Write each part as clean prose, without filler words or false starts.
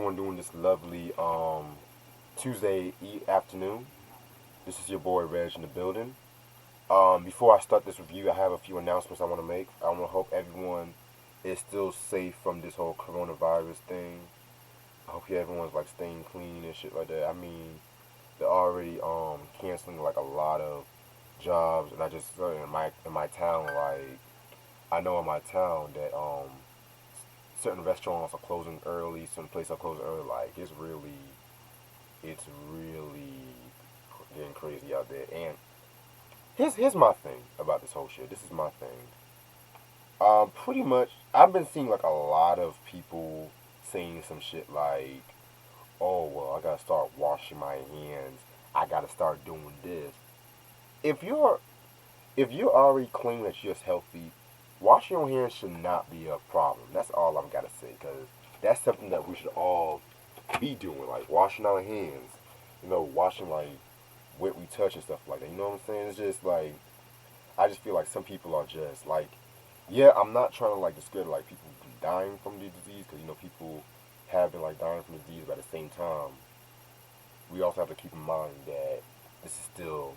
everyone doing this lovely Tuesday afternoon? This is your boy Reg in the building. Before I start this review, I have a few announcements I want to make. I want to hope everyone is still safe from this whole coronavirus thing. I hope everyone's like staying clean and shit like that. I mean, they're already canceling like a lot of jobs, and I just in my town, like I know in my town that certain restaurants are closing early, some places are closing early. Like it's really getting crazy out there. And here's my thing about this whole shit. This is my thing. Pretty much, I've been seeing like a lot of people saying some shit like, "Oh well, I gotta start washing my hands. I gotta start doing this." If you're if you're already claiming that you're healthy, washing your hands should not be a problem. That's all I've got to say, because that's something that we should all be doing, like washing our hands. Washing like what we touch and stuff like that. You know what I'm saying? It's just like I just feel like some people are just like, yeah, I'm not trying to like discourage like people dying from the disease, because people have been like dying from the disease, but at the same time, we also have to keep in mind that this is still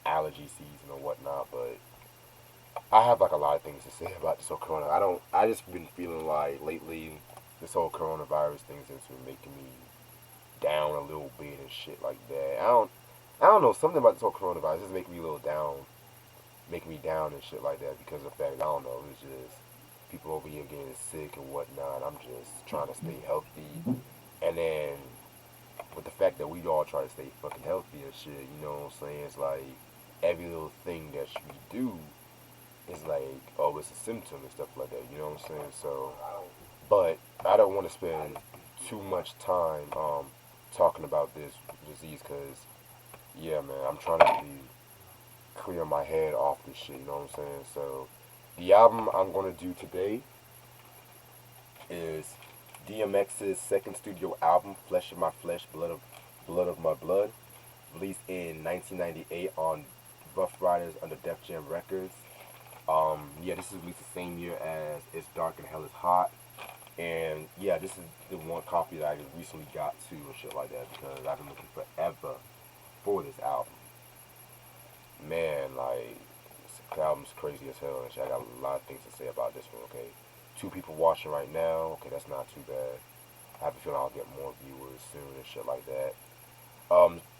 allergy season or whatnot. But I have like a lot of things to say about this whole corona. I just been feeling like lately this whole coronavirus thing's been making me down a little bit and shit like that. I don't know, something about this whole coronavirus is making me a little down, making me down and shit like that, because of the fact, I don't know, it's just people over here getting sick and whatnot. I'm just trying to stay healthy, and then with the fact that we all try to stay fucking healthy and shit, you know what I'm saying? It's like every little thing that we do is like, oh, it's a symptom and stuff like that. You know what I'm saying? So, but I don't want to spend too much time talking about this disease, because yeah, man, I'm trying to really clear my head off this shit. You know what I'm saying? So, the album I'm gonna do today is DMX's second studio album, Flesh of My Flesh, Blood of My Blood, released in 1998 on Rough Riders under Def Jam Records. Yeah, this is released the same year as It's Dark and Hell is Hot. And yeah, this is the one copy that I just recently got to and shit like that, because I've been looking forever for this album. Man, like, this album's crazy as hell and shit. I got a lot of things to say about this one, okay? Two people watching right now, okay, that's not too bad. I have a feeling I'll get more viewers soon and shit like that.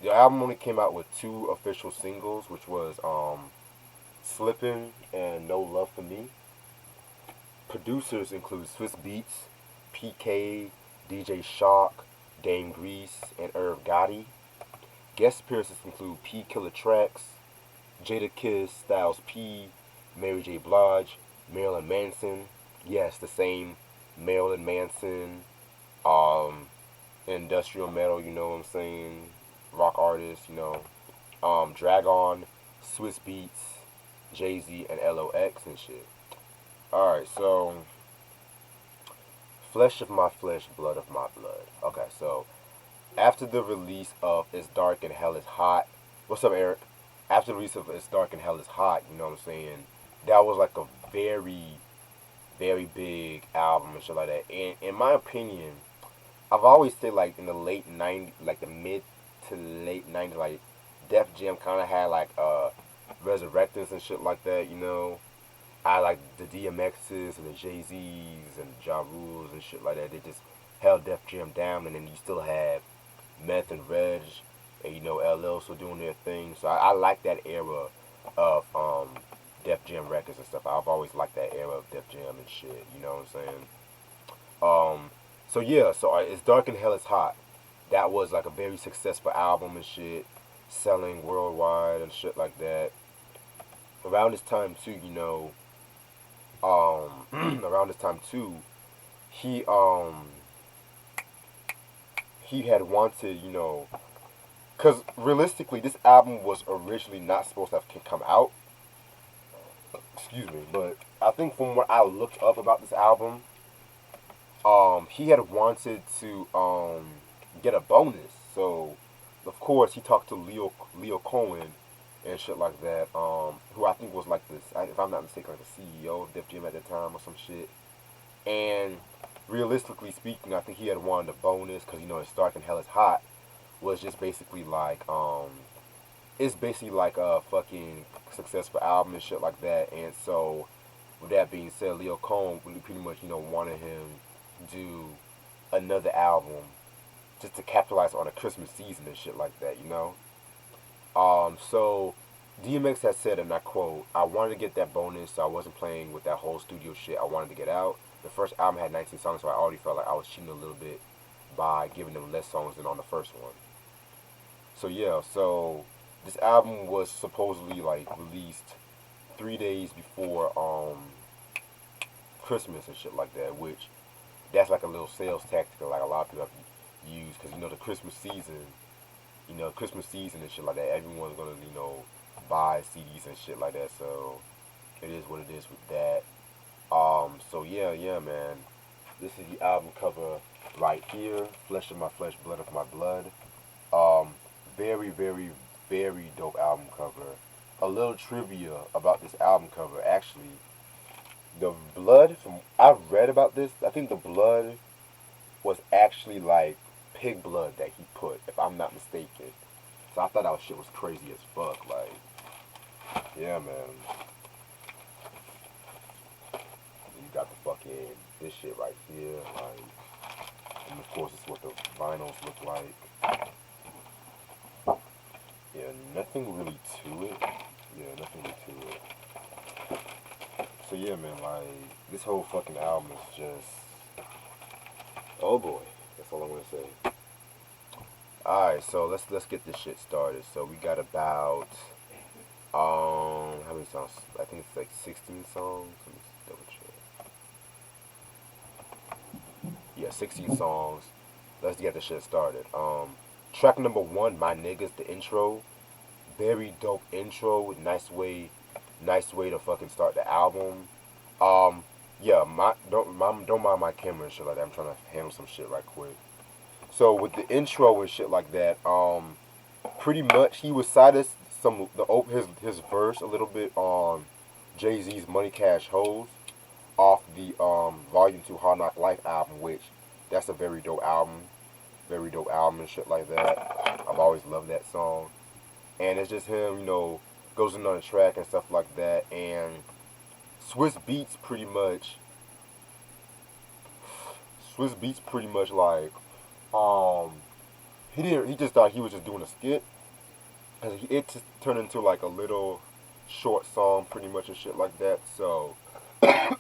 The album only came out with two official singles, which was Slippin' and No Love for Me. Producers include Swiss Beats, PK, DJ Shock, Dame Grease, and Irv Gotti. Guest appearances include P Killer Tracks, Jada Kiss, Styles P, Mary J. Blige, Marilyn Manson. Yes, the same Marilyn Manson, um, industrial metal, you know what I'm saying? Rock artist, Dragon, Swiss Beats, Jay Z, and L.O.X. and shit. Alright, so Flesh of My Flesh, Blood of My Blood. Okay, so after the release of It's Dark and Hell is Hot, what's up, Eric? After the release of It's Dark and Hell is Hot, you know what I'm saying? That was like a very, very big album and shit like that. And in my opinion, I've always said like in the late '90s, like the mid to late '90s, like Def Jam kind of had like Resurrectors and shit like that. I like the DMXs and the Jay Z's and Ja Rules and shit like that. They just held Def Jam down, and then you still have Meth and Reg, and LL still doing their thing. So I like that era of Def Jam records and stuff. I've always liked that era of Def Jam and shit. You know what I'm saying? So yeah, so It's Dark and Hell is Hot. That was like a very successful album and shit, selling worldwide and shit like that. Around this time too, around this time too, he he had wanted, because realistically, this album was originally not supposed to have come out. Excuse me, but I think from what I looked up about this album, he had wanted to get a bonus. So, of course, he talked to Leo Cohen and shit like that. Who I think was like this, if I'm not mistaken, like the CEO of Def Jam at the time or some shit. And realistically speaking, I think he had wanted a bonus because it's Stark and Hell is Hot was just basically like it's basically like a fucking successful album and shit like that. And so, with that being said, Leo Cohn really pretty much wanted him to do another album just to capitalize on the Christmas season and shit like that. So DMX has said, and I quote, "I wanted to get that bonus, so I wasn't playing with that whole studio shit. I wanted to get out. The first album had 19 songs, so I already felt like I was cheating a little bit by giving them less songs than on the first one." So yeah, so this album was supposedly like released 3 days before Christmas and shit like that, which that's like a little sales tactic that like a lot of people have used because the Christmas season and shit like that. Everyone's gonna buy CDs and shit like that. So it is what it is with that. So yeah, man. This is the album cover right here. Flesh of my flesh, blood of my blood. Um, very, very, very dope album cover. A little trivia about this album cover. Actually, the blood from I've read about this. I think the blood was actually like pig blood that he put, if I'm not mistaken. So I thought that shit was crazy as fuck. Like, yeah, man. You got the fucking this shit right here, like, and of course it's what the vinyls look like. Yeah, nothing really to it. Yeah, nothing really to it. So yeah, man, like this whole fucking album is just, oh boy, that's all I'm gonna say. All right, so let's get this shit started. So we got about how many songs? I think it's like 16 songs. Let me double check. Yeah, 16 songs. Let's get this shit started. Track number one, My Niggas, the intro. Very dope intro. Nice way to fucking start the album. Um, yeah, don't mind my camera and shit like that. I'm trying to handle some shit right quick. So with the intro and shit like that, pretty much he recited his verse a little bit on Jay-Z's Money Cash Hoes off the Volume 2 Hard Knock Life album, which that's a very dope album and shit like that. I've always loved that song, and it's just him, goes in on the track and stuff like that, and Swiss Beats pretty much. Swiss Beats pretty much like um he just thought he was just doing a skit, and it just turned into like a little short song pretty much and shit like that. So excuse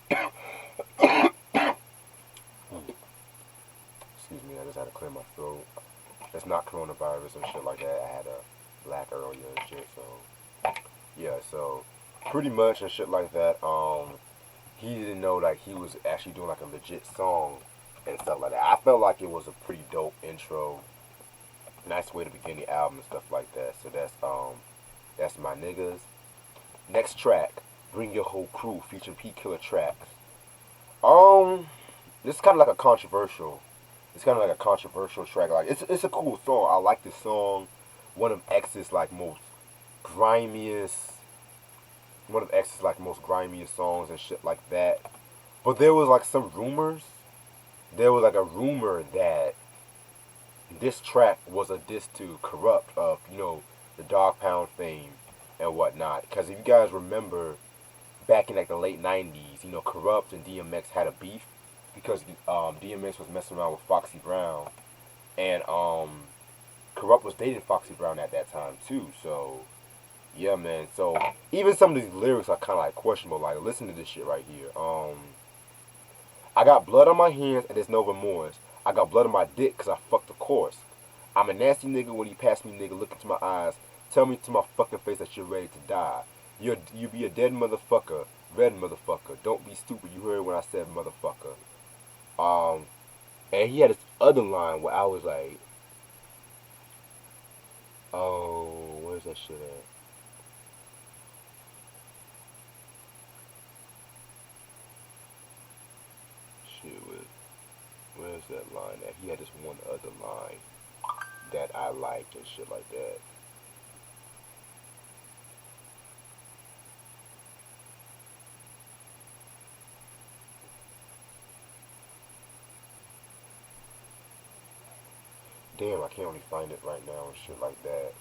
me, I just had to clear my throat. It's not coronavirus and shit like that. I had a black earlier and shit. So yeah, so pretty much and shit like that. He didn't know like he was actually doing like a legit song and stuff like that. I felt like it was a pretty dope intro, nice way to begin the album and stuff like that. So that's My Niggas. Next track, Bring Your Whole Crew featuring P Killer Tracks. This is kind of like a controversial. It's kind of like a controversial track. Like it's a cool song. I like this song. One of X's like most grimiest. One of X's like most grimiest songs and shit like that. But there was like some rumors. There was like a rumor that this track was a diss to Corrupt of the Dog Pound fame and whatnot. Because if you guys remember, back in like the late '90s, Corrupt and DMX had a beef because DMX was messing around with Foxy Brown, and Corrupt was dating Foxy Brown at that time too. So yeah, man. So even some of these lyrics are kind of like questionable. Like listen to this shit right here. I got blood on my hands and there's no remorse. I got blood on my dick because I fucked the course. I'm a nasty nigga when you pass me, nigga. Look into my eyes. Tell me to my fucking face that you're ready to die. You be a dead motherfucker, red motherfucker. Don't be stupid. You heard when I said motherfucker. And he had this other line where I was like, oh, where's that shit at? Shit, where's that line at? He had this one other line that I liked and shit like that. Damn, I can't really find it right now and shit like that.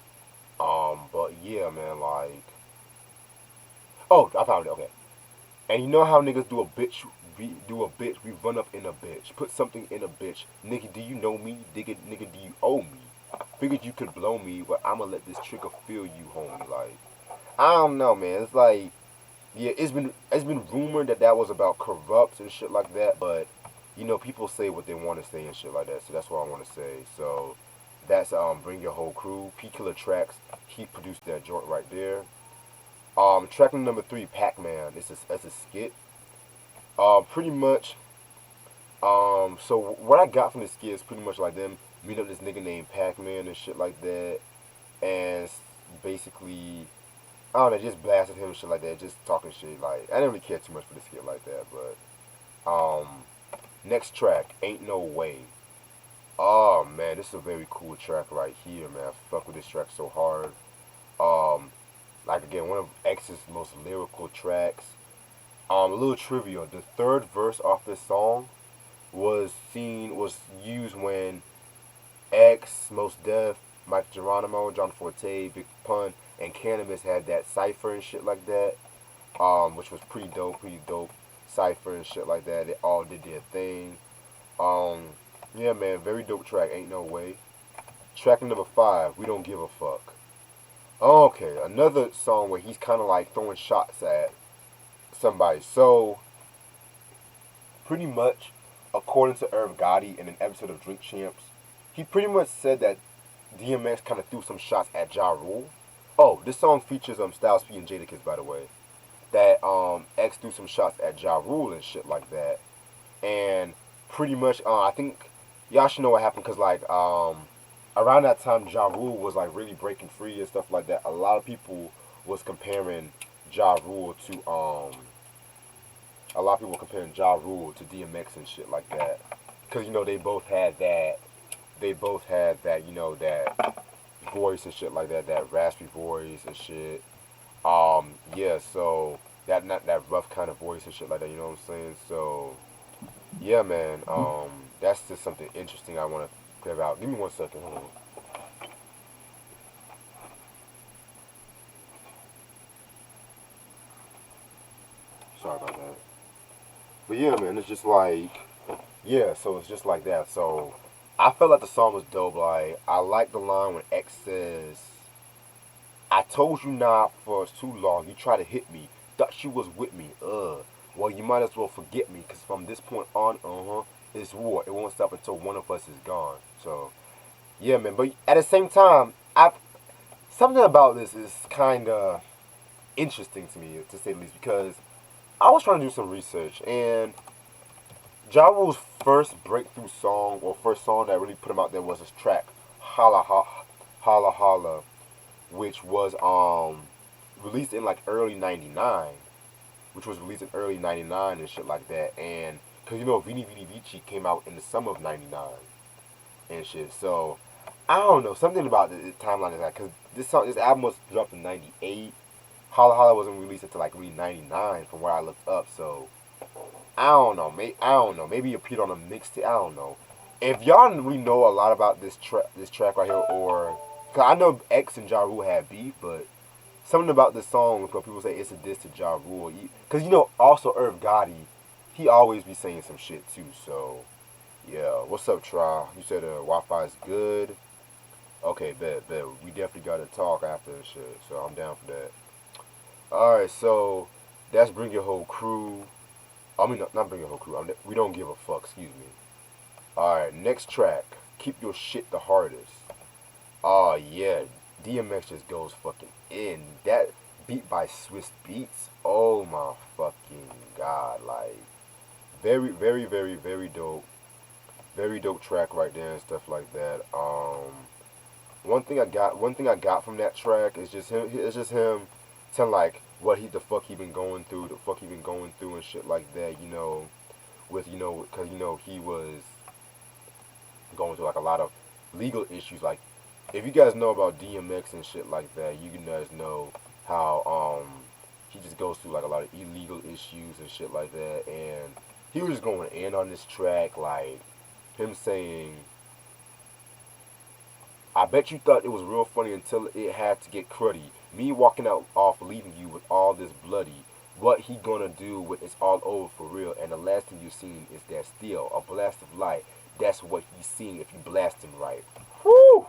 But yeah, man, like, oh, I found it. Okay. And you know how niggas do a bitch, we run up in a bitch, put something in a bitch. Nigga, do you know me? Nigga, do you owe me? Figured you could blow me, but I'ma let this trigger feel you, homie. Like, I don't know, man. It's like, yeah, it's been rumored that that was about corrupts and shit like that, but you know, people say what they want to say and shit like that. So that's what I want to say. So that's Bring Your Whole Crew, P Killer Tracks. He produced that joint right there. Track number three, Pac Man. It's a skit. Pretty much. So what I got from the skit is pretty much like them meeting up this nigga named Pac Man and shit like that, and basically, I don't know, just blasting him and shit like that, just talking shit. Like, I didn't really care too much for the skit like that, but next track, Ain't No Way. Oh man, this is a very cool track right here, man. I fuck with this track so hard. Um, like again, one of X's most lyrical tracks. A little trivia: the third verse off this song was used when X, Most Def, Mike Geronimo, John Forte, Big Pun, and Cannabis had that cipher and shit like that. Which was pretty dope cipher and shit like that. They all did their thing. Um, yeah, man, very dope track. Ain't no way. Track number five, We Don't Give a Fuck. Okay, another song where he's kind of like throwing shots at somebody. So pretty much, according to Irv Gotti in an episode of Drink Champs, he pretty much said that DMX kind of threw some shots at Ja Rule. Oh, this song features Styles P and Jadakiss, by the way. That X threw some shots at Ja Rule and shit like that, and pretty much I think y'all should know what happened because like around that time Ja Rule was like really breaking free and stuff like that. A lot of people was comparing Ja Rule to a lot of people were comparing Ja Rule to DMX and shit like that because you know they both had that you know that voice and shit like that, that raspy voice and shit. Yeah, so that not that rough kind of voice and shit like that, you know what I'm saying? So yeah, man, that's just something interesting I want to clear out. Give me 1 second, hold on. Sorry about that. But yeah, man, it's just like, yeah, so it's just like that. So I felt like the song was dope. Like, I like the line when X says, I told you not for too long. You tried to hit me. Thought you was with me. Well, you might as well forget me, because from this point on, it's war. It won't stop until one of us is gone. So, yeah, man. But at the same time, something about this is kind of interesting to me, to say the least, because I was trying to do some research, and Ja Rule's first breakthrough song, or first song that really put him out there, was his track Holla Holla, which was released in like early '99, which was released in early '99 and shit like that, and because you know Vini Vini Vici came out in the summer of '99 and shit, so I don't know, something about the timeline is that because this album was dropped in '98. Holla Holla wasn't released until like really '99 from where I looked up, so I don't know. I don't know. Maybe it appeared on a mixtape. I don't know. If y'all really know a lot about this track right here, or cause I know X and Ja Rule had beef, but something about this song, where people say it's a diss to Ja Rule, cause you know also Irv Gotti, he always be saying some shit too. So yeah, what's up, Tra? You said Wi-Fi is good. Okay, bet. We definitely gotta talk after this shit. So I'm down for that. All right, so that's Bring Your Whole Crew. I mean, not Bring Your Whole Crew. We Don't Give a Fuck. Excuse me. All right, next track. Keep Your Shit the Hardest. Oh yeah, DMX just goes fucking in. That beat by Swiss Beats. Oh my fucking god! Like very dope. Very dope track right there and stuff like that. One thing I got from that track is just him. It's just him telling like what he the fuck he been going through, the fuck he been going through and shit like that. You know, with because he was going through like a lot of legal issues. Like, if you guys know about DMX and shit like that, you guys know how he just goes through like a lot of illegal issues and shit like that. And he was just going in on this track, like him saying I bet you thought it was real funny until it had to get cruddy. Me walking out off leaving you with all this bloody. What he gonna do when it's all over for real? And the last thing you seen is that steel, a blast of light. That's what he's seeing if you blast him right. Whoo!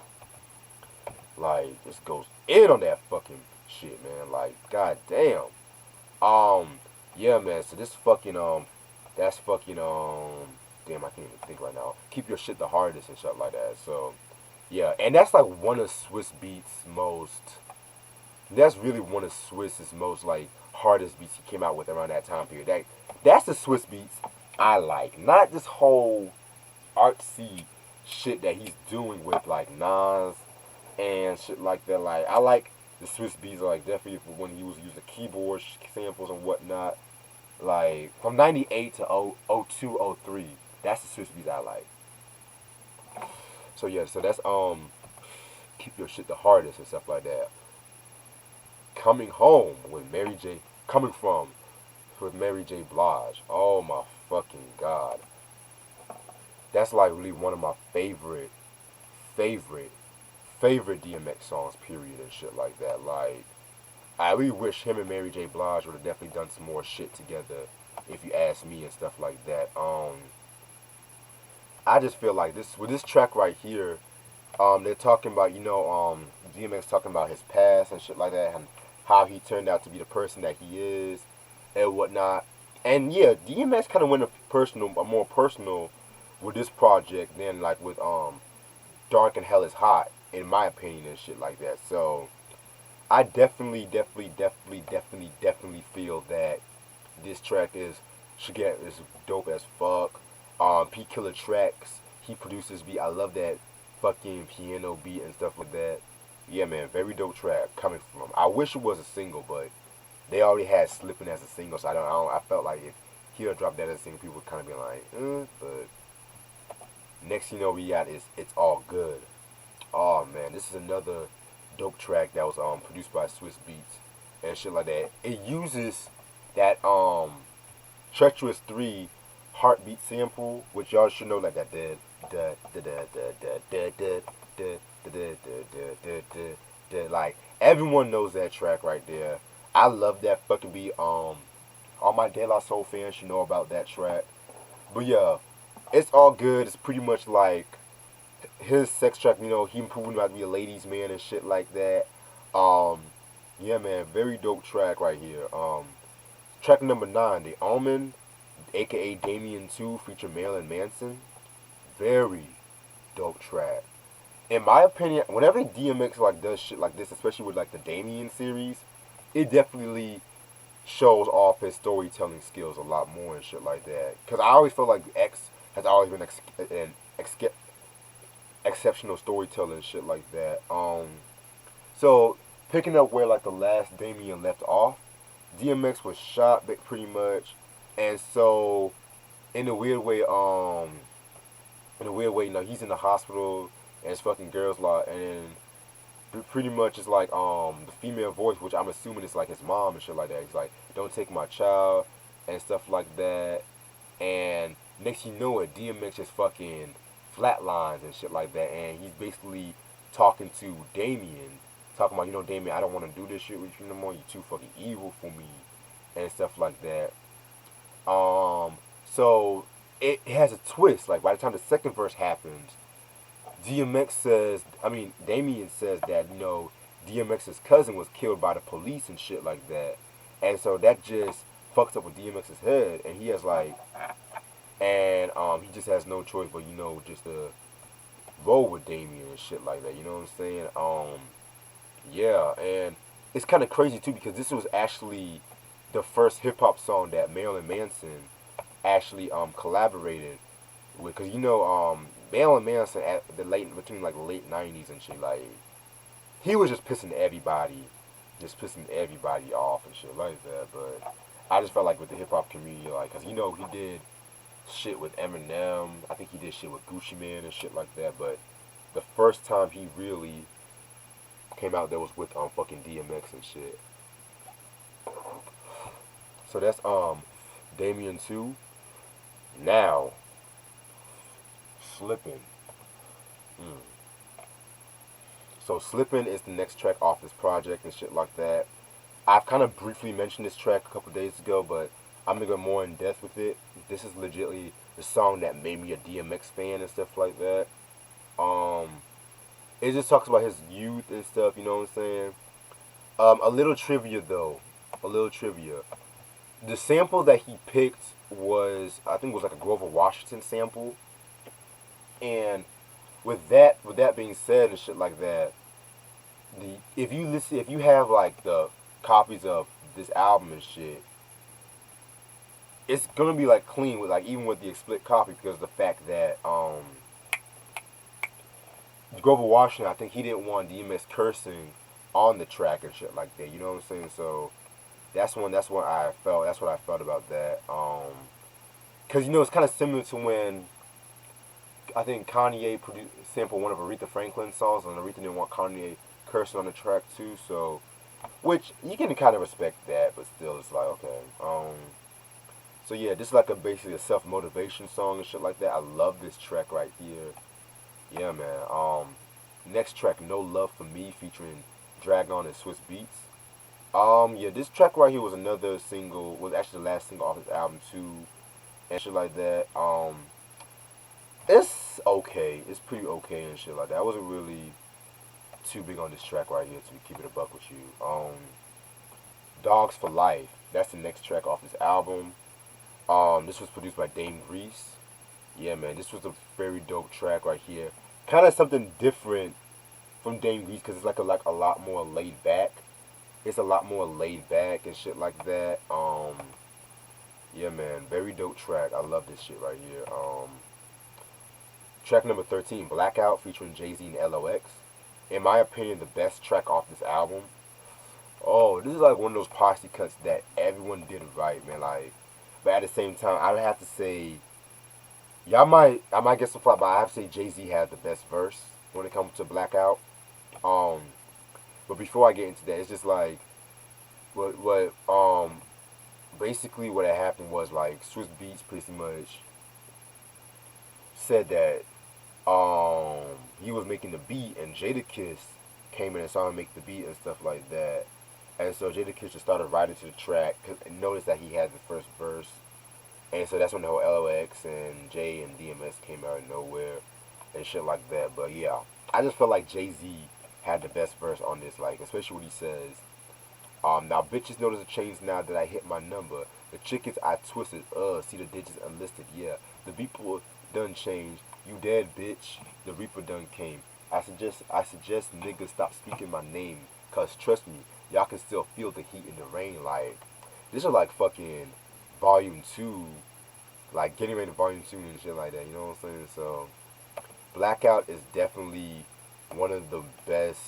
Like, this goes in on that fucking shit, man. Like, goddamn. Yeah, man. So this fucking that's fucking damn, I can't even think right now. Keep your shit the hardest and shit like that. So, yeah, and that's like one of Swiss Beats' most. That's really one of Swiss's most like hardest beats he came out with around that time period. That's the Swiss Beats I like, not this whole artsy shit that he's doing with like Nas and shit like that. Like I like the Swiss Beats like definitely when he was using keyboard samples and whatnot. Like from '98 to 02, 03, that's the Swiss Beats I like. So yeah, so that's keep your shit the hardest and stuff like that. Coming home with Mary J. Coming from with Mary J. Blige. Oh my fucking god, that's like really one of my favorite DMX songs. Period and shit like that. Like I really wish him and Mary J. Blige would have definitely done some more shit together. If you ask me and stuff like that. I just feel like this with this track right here. They're talking about DMX talking about his past and shit like that, and how he turned out to be the person that he is and whatnot. And yeah, DMX kind of went more personal with this project than like with Dark and Hell is Hot, in my opinion and shit like that. So I definitely feel that this track is dope as fuck. P Killer tracks. He produces beat. I love that fucking piano beat and stuff like that. Yeah, man, very dope track coming from him. I wish it was a single, but they already had Slippin' as a single, so I felt like if he would drop that as a single, people would kind of be like, but next thing you know we got is It's All Good. Oh man, this is another dope track that was produced by Swiss Beats and shit like that. It uses that Treacherous 3 heartbeat sample, which y'all should know, like that da da da da da da da da like everyone knows that track right there. I love that fucking beat. All my De La Soul fans should know about that track. But yeah, It's All Good. It's pretty much like his sex track. Him proving about to be a ladies' man and shit like that. Um, yeah, man, very dope track right here. Track number 9, The Omen, aka Damien 2, feature Marilyn Manson. Very dope track. In my opinion, whenever DMX like does shit like this, especially with like the Damien series, it definitely shows off his storytelling skills a lot more and shit like that. Cause I always feel like X has always been an exceptional storyteller and shit like that. So picking up where like the last Damien left off, DMX was shot pretty much, and so in a weird way, he's in the hospital and it's fucking girls lot, and pretty much it's like the female voice, which I'm assuming is like his mom and shit like that. He's like, "Don't take my child," and stuff like that. And next you know it, DMX just fucking flatlines and shit like that, and he's basically talking to Damien, talking about, Damien, I don't want to do this shit with you no more. You too fucking evil for me, and stuff like that. So it has a twist. Like by the time the second verse happens, Damien says that, DMX's cousin was killed by the police and shit like that. And so that just fucks up with DMX's head. And he has like, and he just has no choice but, just to roll with Damien and shit like that. You know what I'm saying? Yeah. And it's kind of crazy too because this was actually the first hip hop song that Marilyn Manson actually collaborated with. Because, Marilyn Manson at between like the late '90s and shit, like he was just pissing everybody off and shit like that. But I just felt like with the hip hop community, like, cause he did shit with Eminem. I think he did shit with Gucci Mane and shit like that. But the first time he really came out there was with fucking DMX and shit. So that's Damien 2. Now Slippin'. So Slippin' is the next track off this project and shit like that. I've kind of briefly mentioned this track a couple days ago, but I'm gonna go more in depth with it. This is legitly the song that made me a DMX fan and stuff like that. Um, it just talks about his youth and stuff. You know what I'm saying? A little trivia though. A little trivia. The sample that he picked was, I think, it was like a Grover Washington sample. And with that being said and shit like that, the if you have like the copies of this album and shit, it's gonna be like clean with like even with the split copy because of the fact that Grover Washington, I think he didn't want DMX cursing on the track and shit like that. You know what I'm saying? So that's what I felt about that. Cause it's kind of similar to when I think Kanye sampled one of Aretha Franklin's songs, and Aretha didn't want Kanye cursing on the track too. So, which you can kind of respect that, but still, it's like okay. So yeah, this is like basically a self motivation song and shit like that. I love this track right here. Yeah, man. Next track, No Love for Me, featuring Dragon and Swiss Beats. Yeah, this track right here was another single. Was actually the last single off his album too, and shit like that. It's okay. It's pretty okay and shit like that. I wasn't really too big on this track right here to keep it a buck with you. Dogs for Life. That's the next track off this album. This was produced by Dame Grease. Yeah, man, this was a very dope track right here. Kind of something different from Dame Grease because it's like a lot more laid back. It's a lot more laid back and shit like that. Yeah, man, very dope track. I love this shit right here. Track number 13, Blackout, featuring Jay-Z and L.O.X. In my opinion, the best track off this album. Oh, this is like one of those posse cuts that everyone did right, man. Like, but at the same time, I would have to say, I might get some flack, but I have to say Jay-Z had the best verse when it comes to Blackout. Um, but before I get into that, it's just like, basically what had happened was like Swiss Beats pretty much said that he was making the beat and Jadakiss came in and saw him make the beat and stuff like that. And so Jadakiss just started writing to the track and noticed that he had the first verse. And so that's when the whole L.O.X. and Jay and DMX came out of nowhere and shit like that. But yeah, I just felt like Jay-Z had the best verse on this, like especially when he says, now bitches notice a change now that I hit my number. The chickens I twisted, see the digits unlisted, yeah. The people done changed. You dead, bitch. The Reaper done came. I suggest niggas stop speaking my name. Cause trust me, y'all can still feel the heat in the rain. Like, this is like fucking volume 2. Like, getting ready to volume 2 and shit like that. You know what I'm saying? So, Blackout is definitely one of the best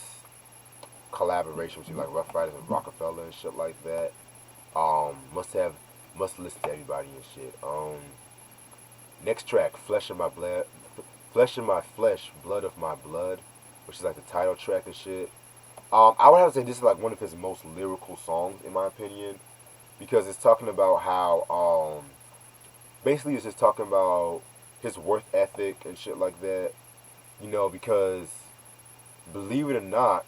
collaborations between like Rough Riders and Rockefeller and shit like that. Must listen to everybody and shit. Next track, Flesh in My Flesh, Blood of My Blood, which is like the title track and shit. I would have to say this is like one of his most lyrical songs in my opinion, because it's talking about how basically it's just talking about his work ethic and shit like that. Because believe it or not,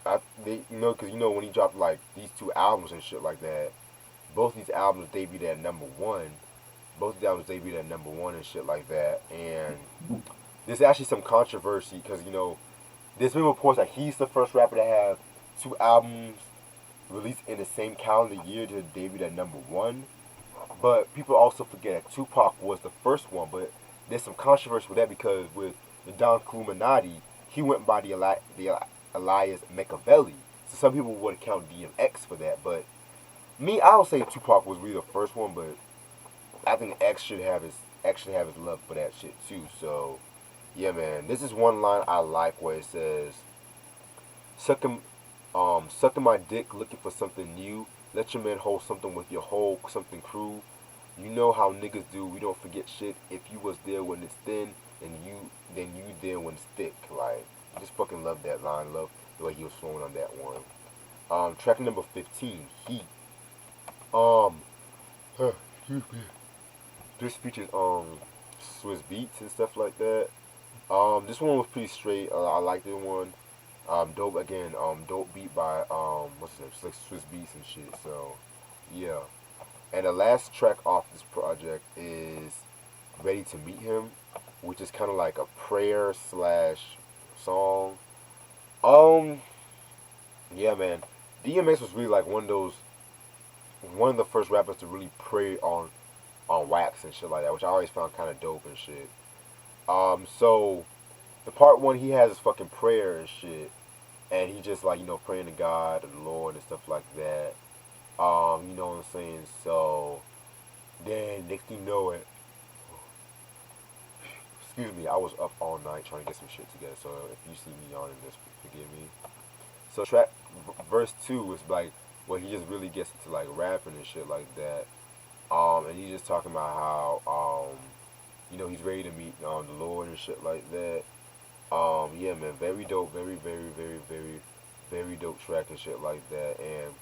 because when he dropped like these two albums and shit like that, both these albums debuted at number one. Both the albums debuted at number one and shit like that. And there's actually some controversy because there's been reports that he's the first rapper to have two albums released in the same calendar year to debut at number one. But people also forget that Tupac was the first one. But there's some controversy with that because with the Don Illuminati, he went by the Elias Machiavelli. So some people would count DMX for that. But me, I would say Tupac was really the first one. But I think X should have his love for that shit too. So yeah, man, this is one line I like where it says, "Sucking, sucking my dick, looking for something new. Let your man hold something with your whole something crew. You know how niggas do. We don't forget shit. If you was there when it's thin, then you there when it's thick." Like, I just fucking love that line. Love the way he was flowing on that one. Track number 15, Heat. Excuse me. This features Swiss Beats and stuff like that. This one was pretty straight. I liked this one. Dope again. Dope beat by what's his name? Swiss Beats and shit. So yeah. And the last track off this project is Ready to Meet Him, which is kind of like a prayer slash song. Um, yeah, man. DMX was really like one of the first rappers to really prey on wax and shit like that, which I always found kind of dope and shit. So the part one, he has his fucking prayer and shit, and he just like praying to God and the Lord and stuff like that. You know what I'm saying? So then next thing you know it, excuse me, I was up all night trying to get some shit together. So if you see me yawning, just forgive me. So track verse two is like where he just really gets into like rapping and shit like that. And he's just talking about how he's ready to meet the Lord and shit like that. Yeah, man, very dope, very dope track and shit like that. And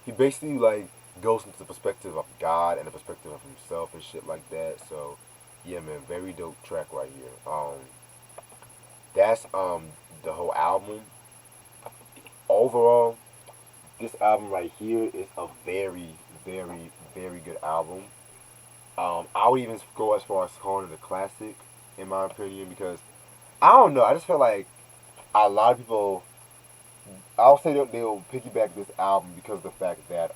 he basically like goes into the perspective of God and the perspective of himself and shit like that. So yeah, man, very dope track right here. That's the whole album. Overall, this album right here is a very good album. I would even go as far as calling it a classic, in my opinion, because I don't know. I just feel like a lot of people, I'll say that they'll piggyback this album because of the fact that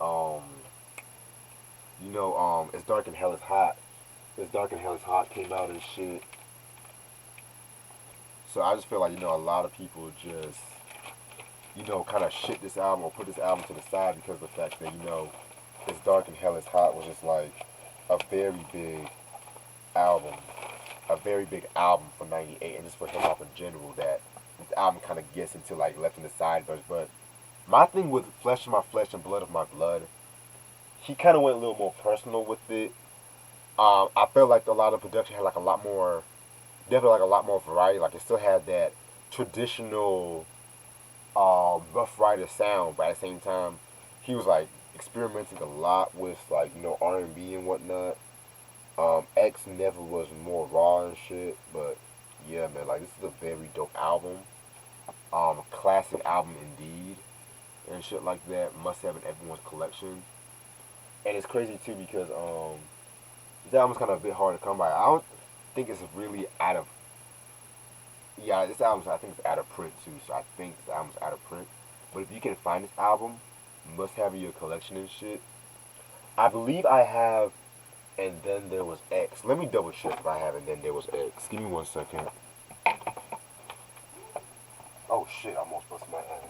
It's Dark and Hell is Hot. It's Dark and Hell is Hot came out and shit. So I just feel like a lot of people just kind of shit this album or put this album to the side because of the fact that It's Dark and Hell is Hot was just like a very big album, a very big album for '98 and just for hip hop in general that this album kind of gets into like left in the side verse. But my thing with Flesh of My Flesh and Blood of My Blood, he kind of went a little more personal with it. I felt like a lot of production had like a lot more, definitely like a lot more variety. Like it still had that traditional Rough Rider sound, but at the same time, he was like experimenting a lot with like R&B and whatnot. X never was more raw and shit, but yeah, man, like this is a very dope album. Classic album indeed, and shit like that. Must have in everyone's collection. And it's crazy too because this album's kind of a bit hard to come by. I don't think it's really out of this album's I think it's out of print too. So I think this album's out of print. But if you can find this album, must have in your collection and shit. I believe I have, and then there was X. Let me double check if I have, and then there was X. Give me 1 second. Oh shit! I almost busted my ass.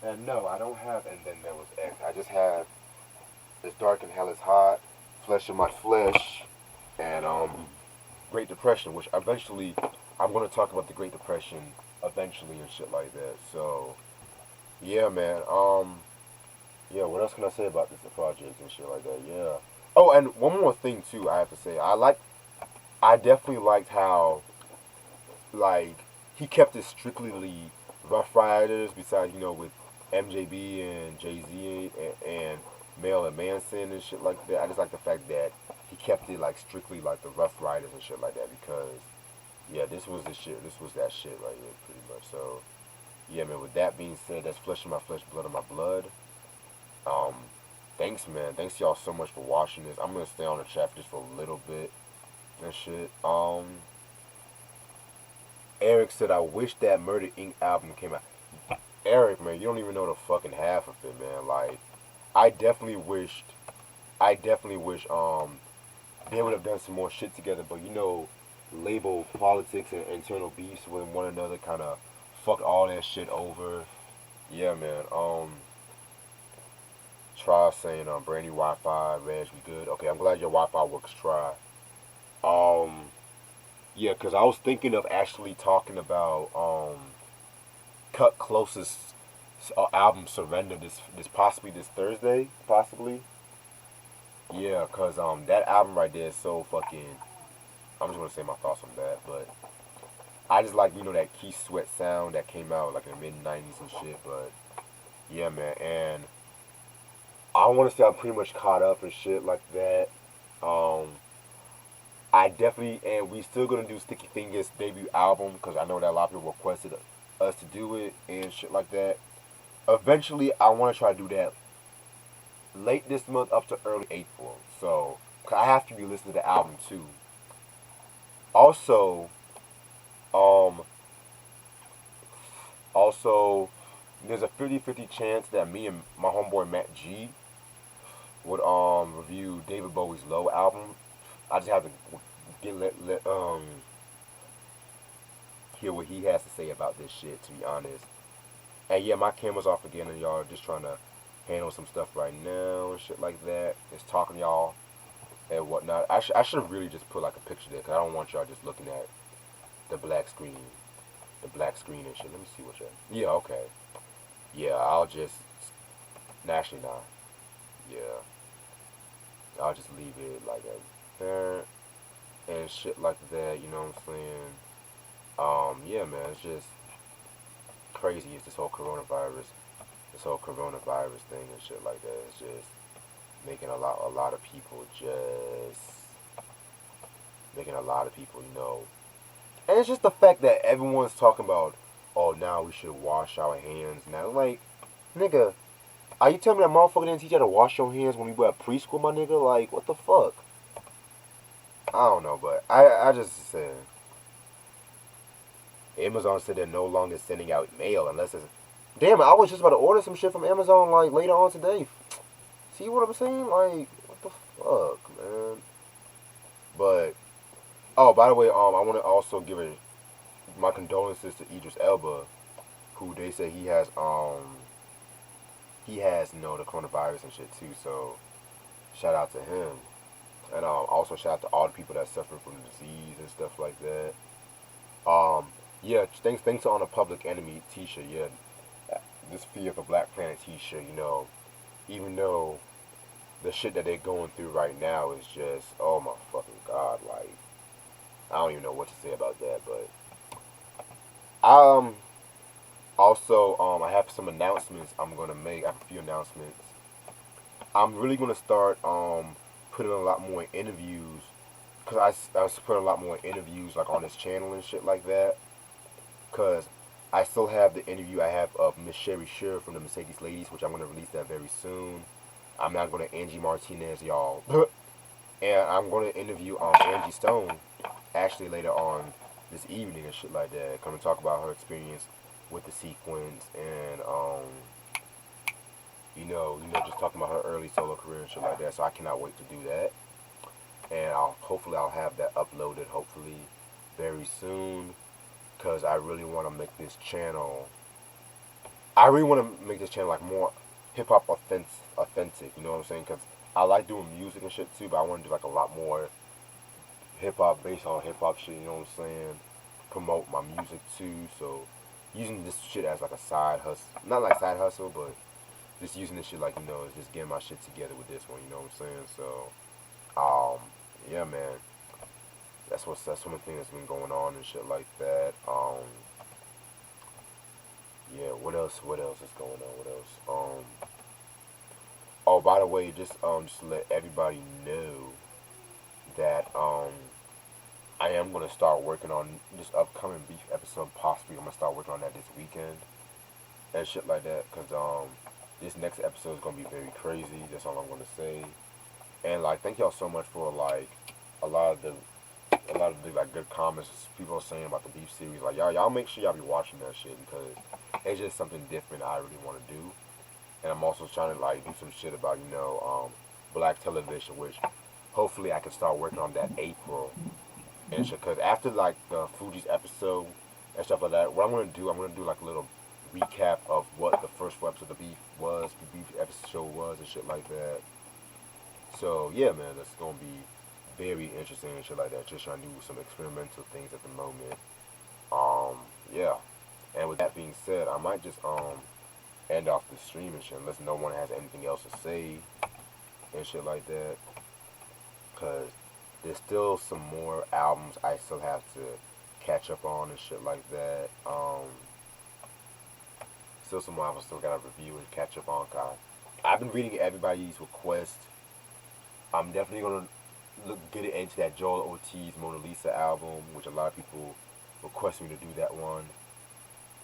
And no, I don't have, and then there was X. I just have It's Dark and Hell is Hot, Flesh of My Flesh, and Great Depression, which eventually I'm gonna talk about the Great Depression eventually and shit like that. So yeah, man. Yeah, what else can I say about this project and shit like that? Yeah. Oh, and one more thing too, I have to say. I definitely liked how like he kept it strictly Rough Riders. Besides, with MJB and Jay Z and Mel and Manson and shit like that. I just like the fact that he kept it like strictly like the Rough Riders and shit like that because yeah, this was the shit. This was that shit right here, pretty much. So yeah, man. With that being said, that's Flesh of My Flesh, Blood of My Blood. Um, Thanks, man. Thanks y'all so much for watching this. I'm gonna stay on the chat just for a little bit and shit. Eric said, "I wish that Murder Inc. album came out." Eric, man, you don't even know the fucking half of it, man. Like, I definitely wished, they would have done some more shit together. But label politics and internal beefs with one another kind of fucked all that shit over. Yeah, man. Try saying brand new Wi-Fi, Reg, we good. Okay, I'm glad your Wi-Fi works. Try. Um, yeah, cause I was thinking of actually talking about Cut Close's album Surrender this possibly this Thursday, possibly. Yeah, cause that album right there is so fucking. I'm just gonna say my thoughts on that, but I just like that Keith Sweat sound that came out like in the mid '90s and shit. But yeah, man, and I want to say I'm pretty much caught up and shit like that. Um, I definitely, and we still gonna do Sticky Fingers debut album because I know that a lot of people requested us to do it and shit like that. Eventually, I want to try to do that late this month up to early April. So, 'cause I have to be listening to the album too. Also, um, also, there's a 50-50 chance that me and my homeboy Matt G would review David Bowie's Low album. I just have to get hear what he has to say about this shit. To be honest, and yeah, my camera's off again, and y'all just trying to handle some stuff right now and shit like that. Just talking to y'all and whatnot. I should have really just put like a picture there because I don't want y'all just looking at the black screen, and shit. Let me see what y'all. Yeah, okay. Yeah, I'll just. Actually, not. Yeah, I'll just leave it like there and shit like that. You know what I'm saying? Yeah, man, it's just crazy. It's this whole coronavirus thing and shit like that. It's just making a lot of people just making a lot of people, and it's just the fact that everyone's talking about, oh, now we should wash our hands now. Like, nigga, are you telling me that motherfucker didn't teach you how to wash your hands when we were at preschool, my nigga? Like, what the fuck? I don't know, but I just said Amazon said they're no longer sending out mail unless it's. Damn, I was just about to order some shit from Amazon like later on today. See what I'm saying? Like, what the fuck, man? But oh, by the way, I want to also give my condolences to Idris Elba, who they say he has the coronavirus and shit too. So shout out to him, and also shout out to all the people that suffer from the disease and stuff like that. Um, yeah, thanks on a Public Enemy T-shirt. Yeah, this Fear for Black Planet T-shirt. Even though the shit that they're going through right now is just, oh my fucking god, like I don't even know what to say about that, but um also I have some announcements I'm gonna make. I have a few announcements. I'm really gonna start putting a lot more interviews because I was putting a lot more interviews like on this channel and shit like that because I still have the interview I have of Miss Sherry Shear from the Mercedes Ladies, which I'm gonna release that very soon. I'm not gonna Angie Martinez, y'all. And I'm going to interview Angie Stone actually later on this evening and shit like that. Come and talk about her experience with the sequence and just talking about her early solo career and shit like that. So I cannot wait to do that. And I'll have that uploaded hopefully very soon because I really want to make this channel. I really want to make this channel like more hip hop authentic. You know what I'm saying? Because I like doing music and shit too, but I want to do like a lot more hip hop based on hip hop shit. You know what I'm saying? Promote my music too. So using this shit as like a side hustle, not like side hustle, but just using this shit like just getting my shit together with this one. You know what I'm saying? So yeah, man. That's one thing that's been going on and shit like that. Yeah. What else? What else is going on? What else? Oh, by the way, just to let everybody know that I am gonna start working on this upcoming beef episode. Possibly, I'm gonna start working on that this weekend and shit like that. Cause this next episode is gonna be very crazy. That's all I'm gonna say. And like, thank y'all so much for like a lot of the like good comments people are saying about the beef series. Like y'all make sure y'all be watching that shit because it's just something different I really want to do. And I'm also trying to like do some shit about black television, which hopefully I can start working on that April and shit. Cause after like the Fuji's episode and stuff like that, what I'm gonna do like a little recap of what the first episode of the beef episode was and shit like that. So yeah, man, that's gonna be very interesting and shit like that. Just trying to do some experimental things at the moment. Yeah. And with that being said, I might just end off the stream and shit unless no one has anything else to say and shit like that. Cause there's still some more albums I still have to catch up on and shit like that. Still some more albums I still gotta review and catch up on. Cause I've been reading everybody's requests. I'm definitely gonna getting into that Joel Ortiz Mona Lisa album, which a lot of people request me to do that one.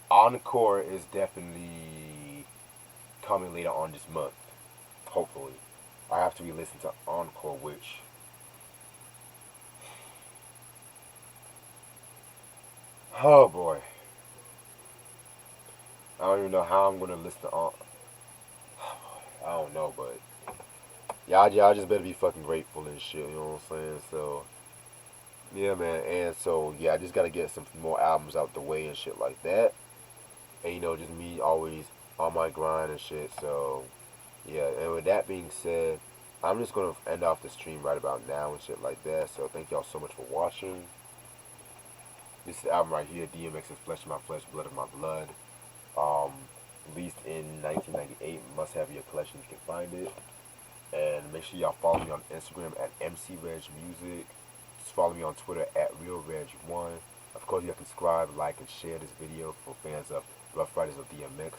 Encore is definitely coming later on this month, hopefully. I have to be listening to Encore, which oh boy, I don't even know how I'm gonna listen to I don't know, but y'all just better be fucking grateful and shit. You know what I'm saying? So yeah, man. And so yeah, I just gotta get some more albums out the way and shit like that. And just me always on my grind and shit. So yeah. And with that being said, I'm just gonna end off the stream right about now and shit like that. So thank y'all so much for watching. This album right here, DMX's Flesh of My Flesh, Blood of My Blood. Um, Released in 1998. Must have your collection. You can find it. And make sure y'all follow me on Instagram at MCRegMusic. Just follow me on Twitter at RealReg1. Of course, you can subscribe, like, and share this video for fans of Rough Riders of DMX.